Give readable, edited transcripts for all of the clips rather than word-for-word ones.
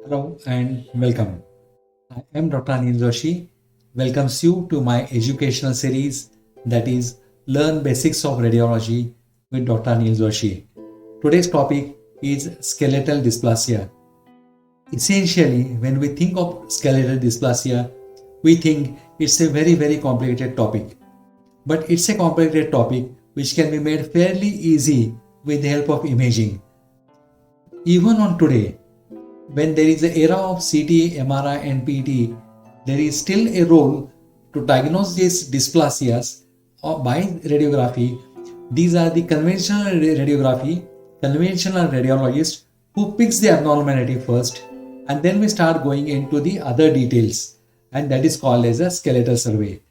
Hello and welcome. I am Dr. Anil Joshi. Welcomes you to my educational series that is Learn Basics of Radiology with Dr. Anil Joshi. Today's topic is skeletal dysplasia. Essentially, when we think of skeletal dysplasia, we think it's a very complicated topic. But it's a complicated topic which can be made fairly easy with the help of imaging. Even on today, when there is an era of CT, MRI, and PT, there is still a role to diagnose these dysplasias by radiography. These are the conventional radiologist who picks the abnormality first, and then we start going into the other details, and that is called as a skeletal survey.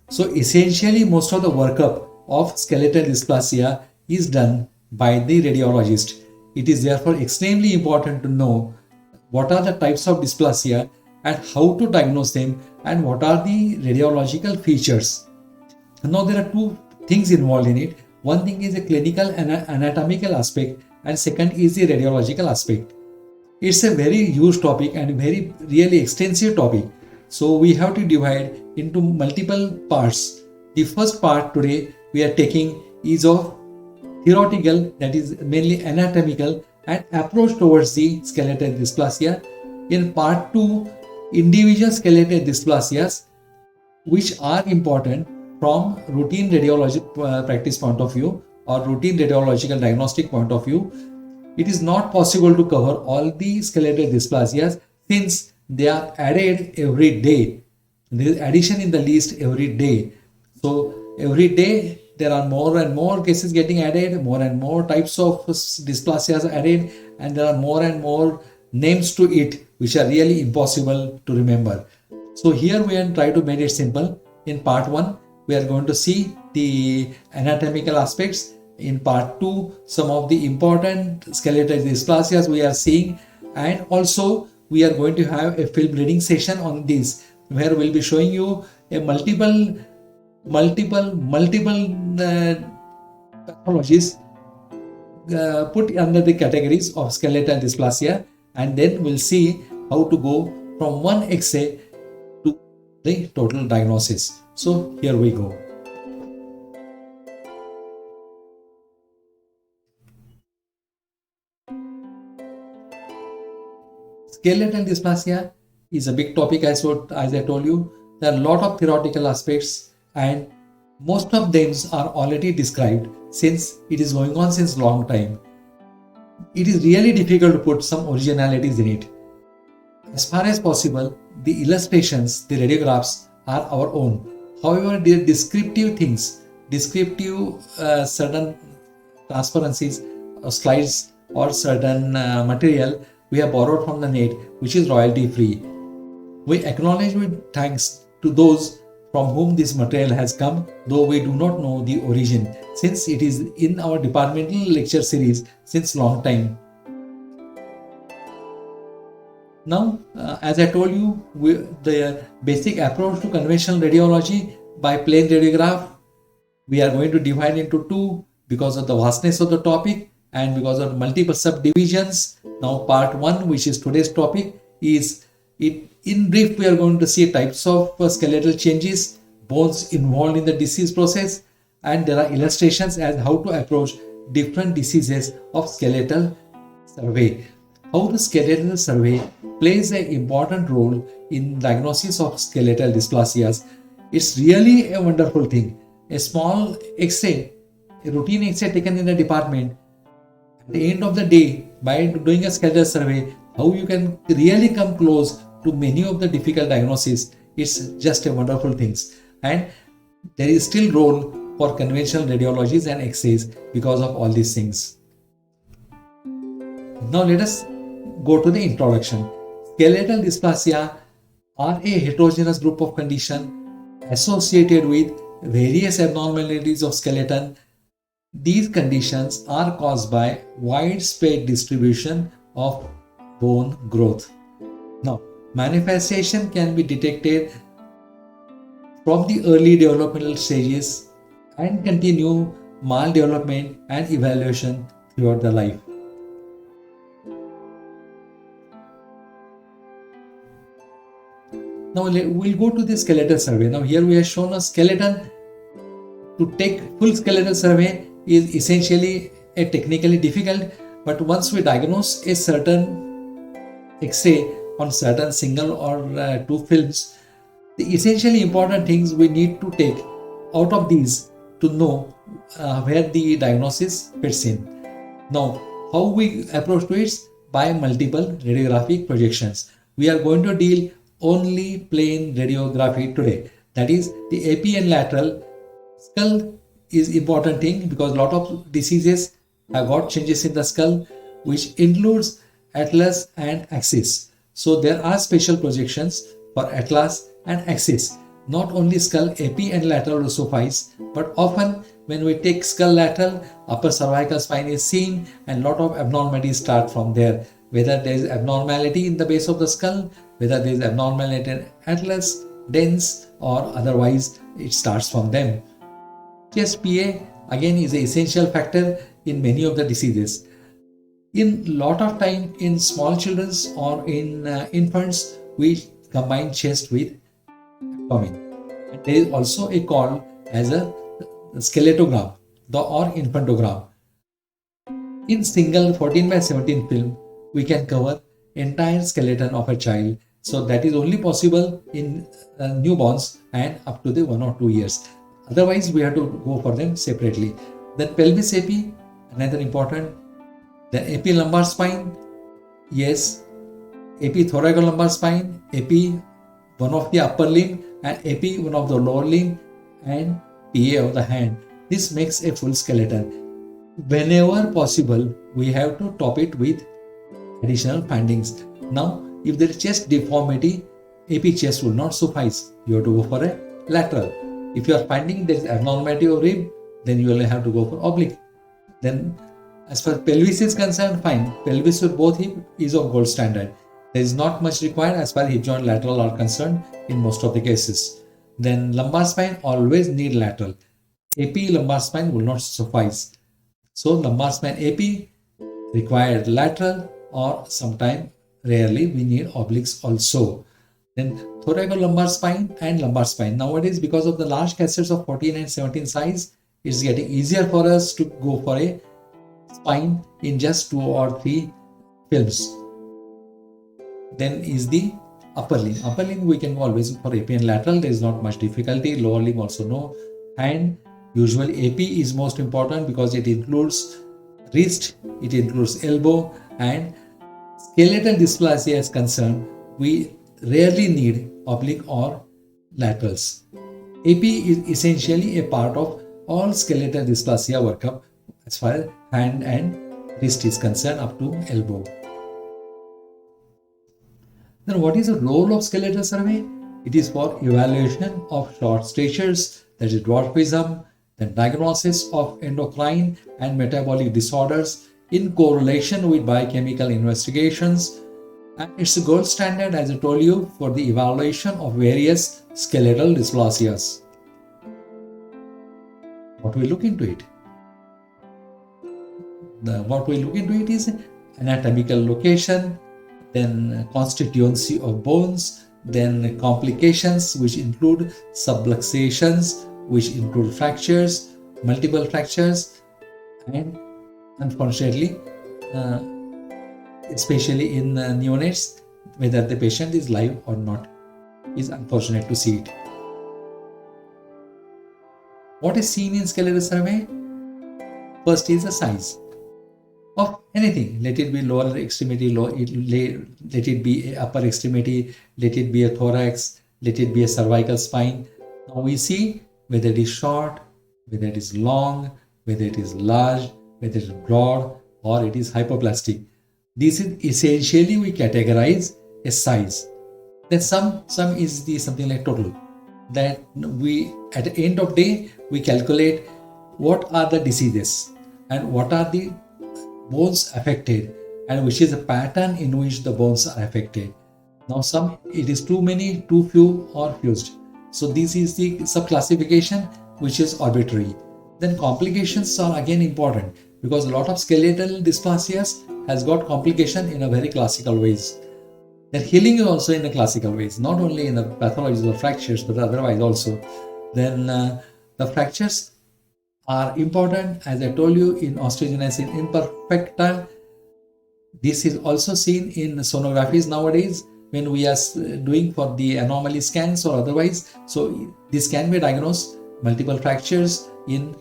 So essentially, most of the workup of skeletal dysplasia is done by the radiologist. It is therefore extremely important to know what are the types of dysplasia and how to diagnose them and what are the radiological features. Now there are two things involved in it. One thing is a clinical and anatomical aspect, and second is the radiological aspect. It's a very huge topic and very really extensive topic. So we have to divide into multiple parts. The first part today we are taking is of theoretical, that is mainly anatomical, and approach towards the skeletal dysplasia. In part 2, individual skeletal dysplasias which are important from routine radiology practice point of view or routine radiological diagnostic point of view. It is not possible to cover all the skeletal dysplasias since they are added every day. There is addition in the list every day. So every day there are more and more cases getting added, more and more types of dysplasias are added, and there are more and more names to it which are really impossible to remember. So here we are trying to make it simple. In part 1, we are going to see the anatomical aspects. In part 2, some of the important skeletal dysplasias we are seeing, and also we are going to have a film reading session on this where we'll be showing you a multiple pathologies put under the categories of skeletal dysplasia, and then we'll see how to go from one X-ray to the total diagnosis. So here we go. Skeletal dysplasia is a big topic as I told you. There are a lot of theoretical aspects and most of them are already described since it is going on since long time. It is really difficult to put some originalities in it. As far as possible, the illustrations, the radiographs are our own. However, the descriptive things, certain transparencies, slides or certain material we have borrowed from the net, which is royalty free. We acknowledge with thanks to those from whom this material has come, though we do not know the origin, since it is in our departmental lecture series since long time. Now, as I told you, the basic approach to conventional radiology by plain radiograph, we are going to divide into two because of the vastness of the topic and because of multiple subdivisions. Now, part 1, which is today's topic, is it. In brief, we are going to see types of skeletal changes, bones involved in the disease process, and there are illustrations as how to approach different diseases of skeletal survey. How the skeletal survey plays an important role in diagnosis of skeletal dysplasias. It's really a wonderful thing. A small X-ray, a routine X-ray taken in a department, at the end of the day, by doing a skeletal survey, how you can really come close to many of the difficult diagnoses. It's just a wonderful thing. And there is still role for conventional radiologies and X-rays because of all these things. Now let us go to the introduction. Skeletal dysplasia are a heterogeneous group of conditions associated with various abnormalities of skeleton. These conditions are caused by widespread distribution of bone growth. Now, manifestation can be detected from the early developmental stages and continue maldevelopment and evaluation throughout the life. Now we'll go to the skeletal survey. Now here we have shown a skeleton. To take full skeletal survey is essentially a technically difficult, but once we diagnose a certain X-ray on certain single or two films, the essentially important things we need to take out of these to know where the diagnosis fits in. Now, how we approach to it? By multiple radiographic projections. We are going to deal only plain radiography today. That is, the AP and lateral skull is important thing because a lot of diseases have got changes in the skull, which includes atlas and axis. So there are special projections for atlas and axis. Not only skull, AP and lateral will suffice, but often when we take skull lateral, upper cervical spine is seen and lot of abnormalities start from there. Whether there is abnormality in the base of the skull, whether there is abnormality in atlas, dense, or otherwise it starts from them. Chest PA again is an essential factor in many of the diseases. In lot of time in small children or in infants, we combine chest with abdomen. And there is also a call as a skeletogram or infantogram. In single 14:17 film, we can cover entire skeleton of a child. So that is only possible in newborns and up to the 1 or 2 years. Otherwise, we have to go for them separately. Then pelvis AP, another important. Then AP lumbar spine, yes. AP thoracolumbar spine, AP one of the upper limb and AP one of the lower limb and PA of the hand. This makes a full skeleton. Whenever possible, we have to top it with additional findings. Now, if there is chest deformity, AP chest will not suffice. You have to go for a lateral. If you are finding there is abnormality of rib, then you will have to go for oblique. Then as far as pelvis is concerned, fine. Pelvis with both hip is of gold standard. There is not much required as far as hip joint lateral are concerned in most of the cases. Then lumbar spine always need lateral. AP lumbar spine will not suffice. So lumbar spine AP required lateral or sometime rarely we need obliques also. Then thoracolumbar spine and lumbar spine. Nowadays, because of the large cassettes of 14 and 17 size, it's getting easier for us to go for a spine in just 2 or 3 films. Then is the upper limb. Upper limb we can always for AP and lateral. There is not much difficulty. Lower limb also no. And usually AP is most important because it includes wrist, it includes elbow, and skeletal dysplasia is concerned. We rarely need oblique or laterals. AP is essentially a part of all skeletal dysplasia workup as far as hand and wrist is concerned up to elbow. Then what is the role of skeletal survey? It is for evaluation of short statures, that is dwarfism, then diagnosis of endocrine and metabolic disorders in correlation with biochemical investigations, and it's a gold standard, as I told you, for the evaluation of various skeletal dysplasias. What we look into it? What we look into it is anatomical location, then constituency of bones, then complications which include subluxations, which include fractures, multiple fractures, and unfortunately, especially in neonates, whether the patient is live or not, is unfortunate to see it. What is seen in skeletal survey? First is the size of anything. Let it be lower extremity, let it be a upper extremity, let it be a thorax, let it be a cervical spine. Now we see whether it is short, whether it is long, whether it is large, whether it is broad, or it is hypoplastic. This is essentially we categorize a size. Then some is the something like total. That we at the end of day we calculate what are the diseases and what are the bones affected and which is the pattern in which the bones are affected. Now some it is too many, too few, or fused. So this is the sub-classification which is arbitrary. Then complications are again important because a lot of skeletal dysplasias has got complication in a very classical ways. Then healing is also in the classical ways, not only in the pathologies of fractures, but otherwise also. Then the fractures are important, as I told you, in osteogenesis imperfecta. This is also seen in sonographies nowadays when we are doing for the anomaly scans or otherwise. So this can be diagnosed multiple fractures in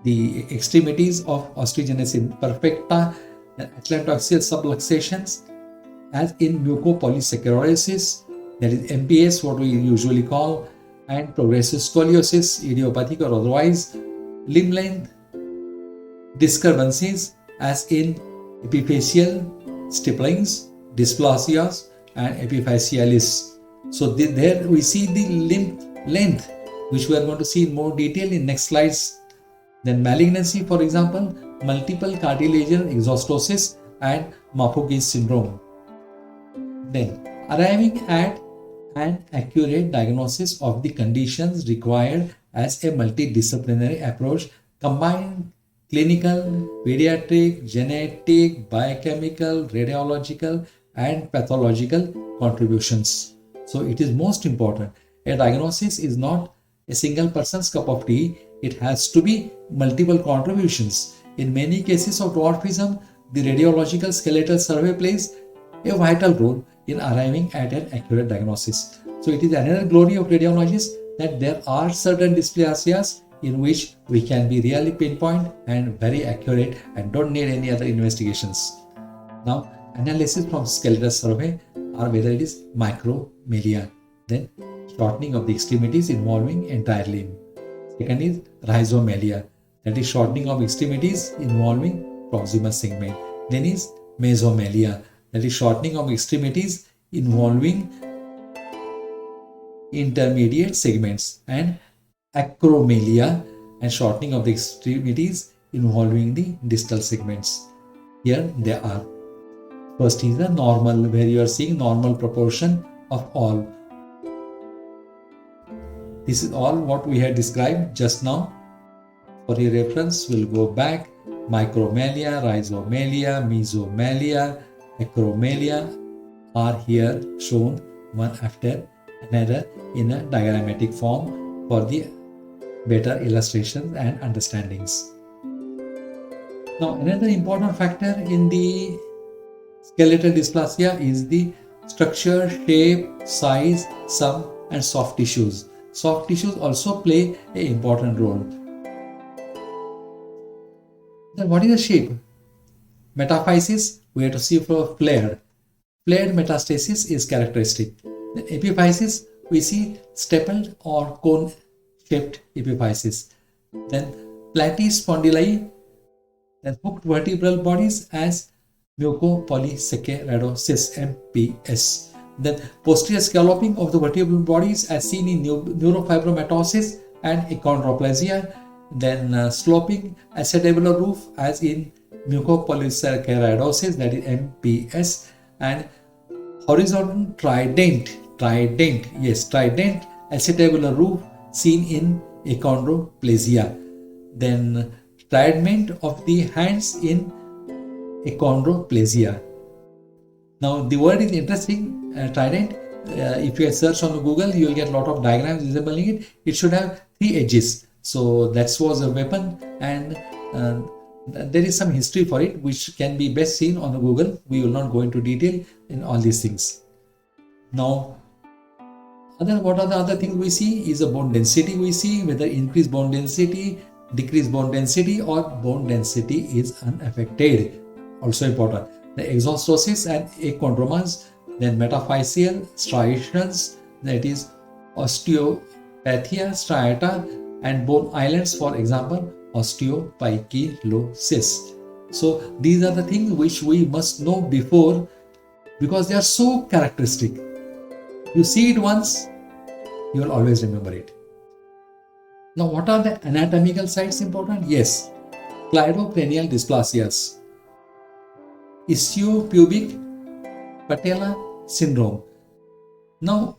the extremities of osteogenesis imperfecta, atlantoaxial subluxations, as in mucopolysaccharidosis, that is MPS, what we usually call, and progressive scoliosis, idiopathic or otherwise, limb length discrepancies, as in epiphyseal stipplings, dysplasias, and epiphysealis. So there we see the limb length, which we are going to see in more detail in next slides. Then malignancy, for example, multiple cartilaginous exostosis and Maffucci syndrome. Then arriving at an accurate diagnosis of the conditions required as a multidisciplinary approach combining clinical, pediatric, genetic, biochemical, radiological, and pathological contributions. So it is most important. A diagnosis is not a single person's cup of tea. It has to be multiple contributions. In many cases of dwarfism, the radiological skeletal survey plays a vital role in arriving at an accurate diagnosis. So it is another glory of radiologists that there are certain dysplasias in which we can be really pinpoint and very accurate and don't need any other investigations. Now, analysis from skeletal survey are whether it is micromelia, then shortening of the extremities involving entire limb. Second is rhizomelia, that is shortening of extremities involving proximal segment. Then is mesomelia, that is shortening of extremities involving intermediate segments, and acromelia, and shortening of the extremities involving the distal segments. Here they are. First is the normal, where you are seeing normal proportion of all. This is all what we had described just now. For your reference, we'll go back. Micromelia, rhizomelia, mesomelia, acromelia are here shown one after another in a diagrammatic form for the better illustrations and understandings. Now, another important factor in the skeletal dysplasia is the structure, shape, size, sum, and soft tissues. Soft tissues also play an important role. Then what is the shape? Metaphysis, we have to see for flared. Flared metastasis is characteristic. Then epiphysis, we see stippled or cone-shaped epiphysis. Then platyspondyli, then hooked vertebral bodies as mucopolysaccharidosis, MPS. Then posterior scalloping of the vertebral bodies as seen in neurofibromatosis and achondroplasia. Then sloping acetabular roof as in mucopolysaccharidosis, that is MPS. And horizontal trident acetabular roof seen in achondroplasia. Then trident of the hands in achondroplasia. Now the word is interesting, trident. If you search on Google, you will get a lot of diagrams resembling it. It should have 3 edges. So that was a weapon, and there is some history for it which can be best seen on Google. We will not go into detail in all these things. Now, what are the other things we see is a bone density. We see whether increased bone density, decreased bone density, or bone density is unaffected. Also important. The exostosis and achondromas, then metaphyseal striations, that is osteopathia striata, and bone islands, for example, osteopyklosis. So these are the things which we must know before, because they are so characteristic. You see it once, you will always remember it. Now, what are the anatomical sites important? Yes, cleidocranial dysplasias, ischiopubic patella syndrome. Now,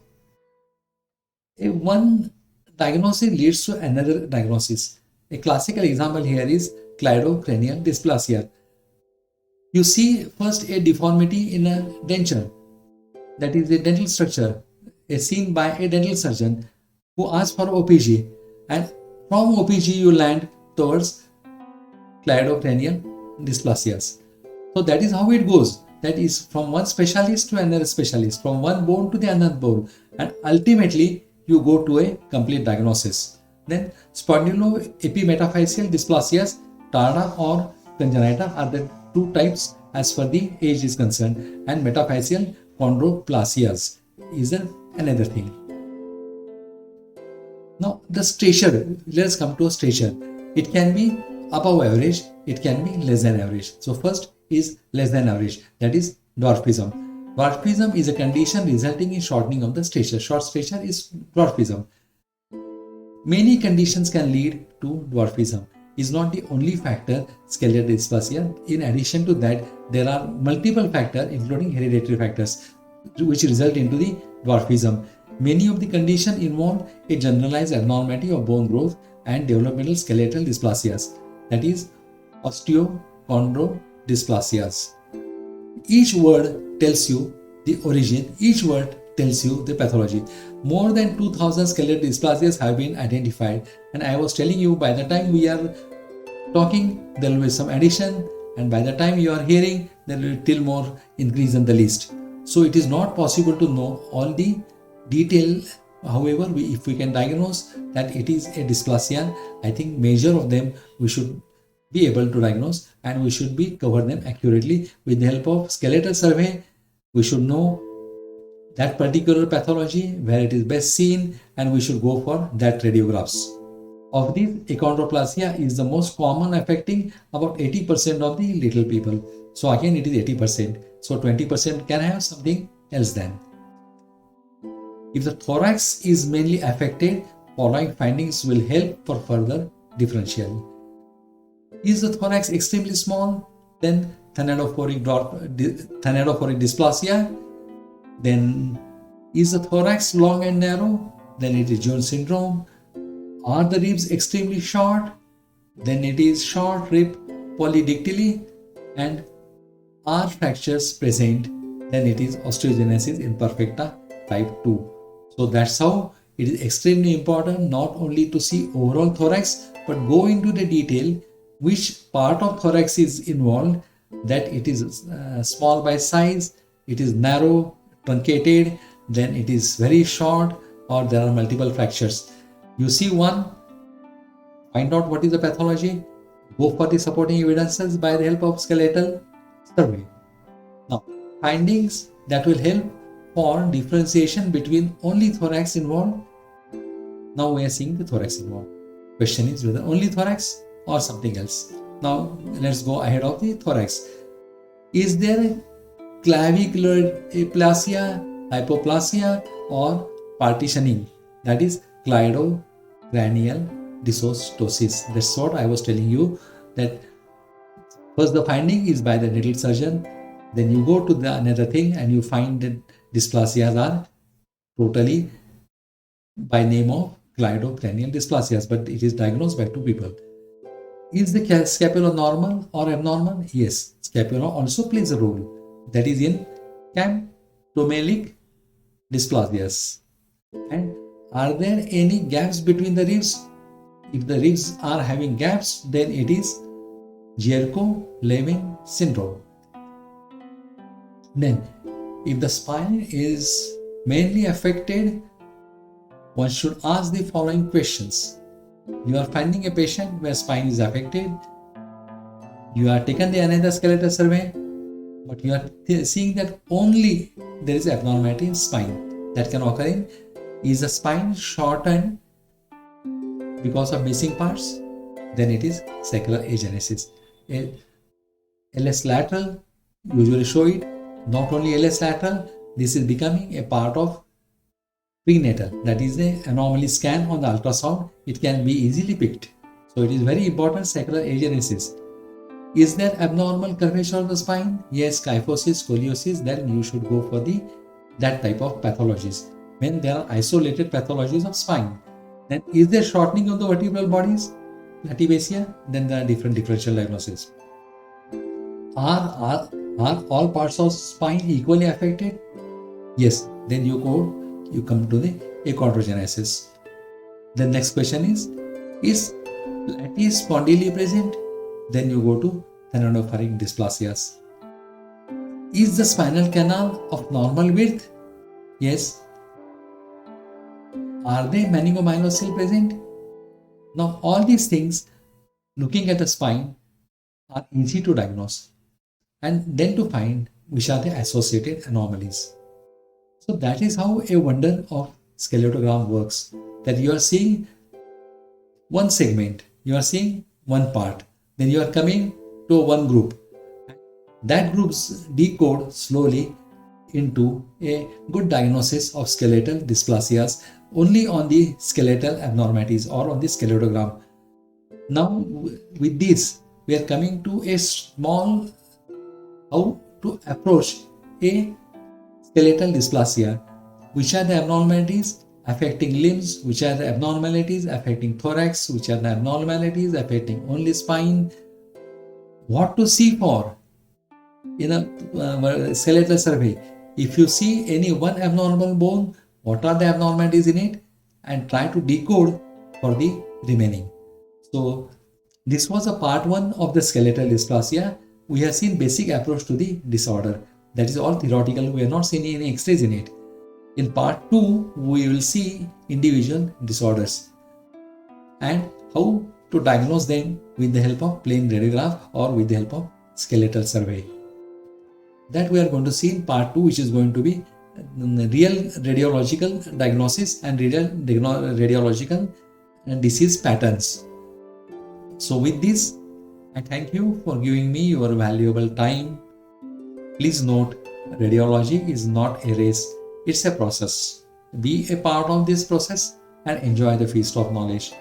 one diagnosis leads to another diagnosis. A classical example here is cleidocranial dysplasia. You see first a deformity in a denture. that is a dental structure, is seen by a dental surgeon who asks for OPG, and from OPG you land towards cleidocranial dysplasias. So that is how it goes. That is from one specialist to another specialist, from one bone to the another bone, and ultimately you go to a complete diagnosis. Then spondyloepimetaphyseal dysplasias, tarda or congenita, are the two types as far the age is concerned, and metaphyseal chondroplasias is another thing. Now the stature, let us come to a stature. It can be above average, it can be less than average. So first is less than average, that is dwarfism. Dwarfism is a condition resulting in shortening of the stature. Short stature is dwarfism. Many conditions can lead to dwarfism. Is not the only factor skeletal dysplasia. In addition to that, there are multiple factors including hereditary factors which result into the dwarfism. Many of the conditions involve a generalized abnormality of bone growth and developmental skeletal dysplasias, that is osteochondrodysplasias. Each word tells you the origin, each word tells you the pathology. More than 2000 skeletal dysplasias have been identified, and I was telling you by the time we are talking there will be some addition, and by the time you are hearing there will be till more increase in the list. So it is not possible to know all the detail. However, if we can diagnose that it is a dysplasia, I think major of them we should be able to diagnose, and we should be cover them accurately with the help of skeletal survey. We should know that particular pathology where it is best seen, and we should go for that radiographs. Of these, achondroplasia is the most common, affecting about 80% of the little people. So again it is 80%. So 20% can have something else then. If the thorax is mainly affected, following findings will help for further differential. Is the thorax extremely small? Then thanadophoric dysplasia. Then is the thorax long and narrow? Then it is Jones syndrome. Are the ribs extremely short? Then it is short rib polydactyly. And are fractures present? Then it is osteogenesis imperfecta type 2. So that's how it is extremely important not only to see overall thorax, but go into the detail which part of thorax is involved, that it is small by size, it is narrow, truncated, then it is very short, or there are multiple fractures. You see one, find out what is the pathology, go for the supporting evidences by the help of skeletal survey. Now, findings that will help for differentiation between only thorax involved. Now we are seeing the thorax involved. Question is whether only thorax or something else. Now let's go ahead of the thorax. Is there clavicular aplasia, hypoplasia, or partitioning? That is cleidocranial dysostosis. That's what I was telling you, that first the finding is by the dental surgeon, then you go to the another thing and you find that dysplasias are totally by name of cleidocranial dysplasias, but it is diagnosed by two people. Is the scapula normal or abnormal? Yes, scapula also plays a role. That is in camptomelic dysplasias. And are there any gaps between the ribs? If the ribs are having gaps, then it is Charcot-Levin syndrome. Then, if the spine is mainly affected, one should ask the following questions. You are finding a patient where spine is affected. You are taken the another skeletal survey, but you are seeing that only there is abnormality in spine. That can occur in, is the spine shortened because of missing parts? Then it is sacral agenesis. LS lateral usually show it. Not only LS lateral, this is becoming a part of prenatal, that is the anomaly scan on the ultrasound. It can be easily picked. So it is very important, sacral agenesis. Is there abnormal curvature of the spine? Yes, kyphosis, scoliosis, then you should go for that type of pathologies. When there are isolated pathologies of spine. Then is there shortening of the vertebral bodies? Lativasia? Then there are different differential diagnoses. Are all parts of spine equally affected? Yes, then you come to the achondrogenesis. The next question is lattice spondyli present? Then you go to tendinopharynx dysplasias. Is the spinal canal of normal width? Yes. Are they meningomyelocele present? Now all these things, looking at the spine, are easy to diagnose and then to find which are the associated anomalies. So that is how a wonder of skeletogram works. That you are seeing one segment, you are seeing one part, then you are coming to one group. That groups decode slowly into a good diagnosis of skeletal dysplasias only on the skeletal abnormalities or on the skeletogram. Now with this, we are coming to a small how to approach a skeletal dysplasia. Which are the abnormalities affecting limbs, which are the abnormalities affecting thorax, which are the abnormalities affecting only spine, what to see for in a skeletal survey. If you see any one abnormal bone, what are the abnormalities in it, and try to decode for the remaining. So this was a part 1 of the skeletal dysplasia. We have seen basic approach to the disorder. That is all theoretical. We have not seen any X-rays in it. In part 2, we will see individual disorders and how to diagnose them with the help of plain radiograph or with the help of skeletal survey. That we are going to see in part 2, which is going to be real radiological diagnosis and real radiological disease patterns. So with this, I thank you for giving me your valuable time. Please note, radiology is not a race, it's a process. Be a part of this process and enjoy the feast of knowledge.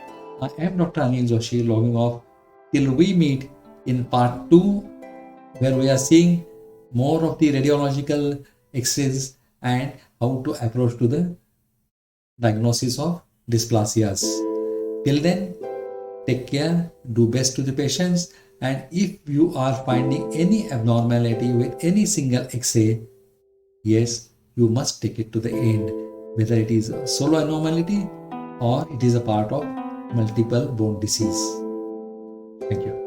I am Dr. Anil Joshi, logging off till we meet in part 2, where we are seeing more of the radiological X-rays and how to approach to the diagnosis of dysplasias. Till then, take care, do best to the patients, and if you are finding any abnormality with any single X-ray, yes, you must take it to the end, whether it is a solo anomaly or it is a part of multiple bone disease. Thank you.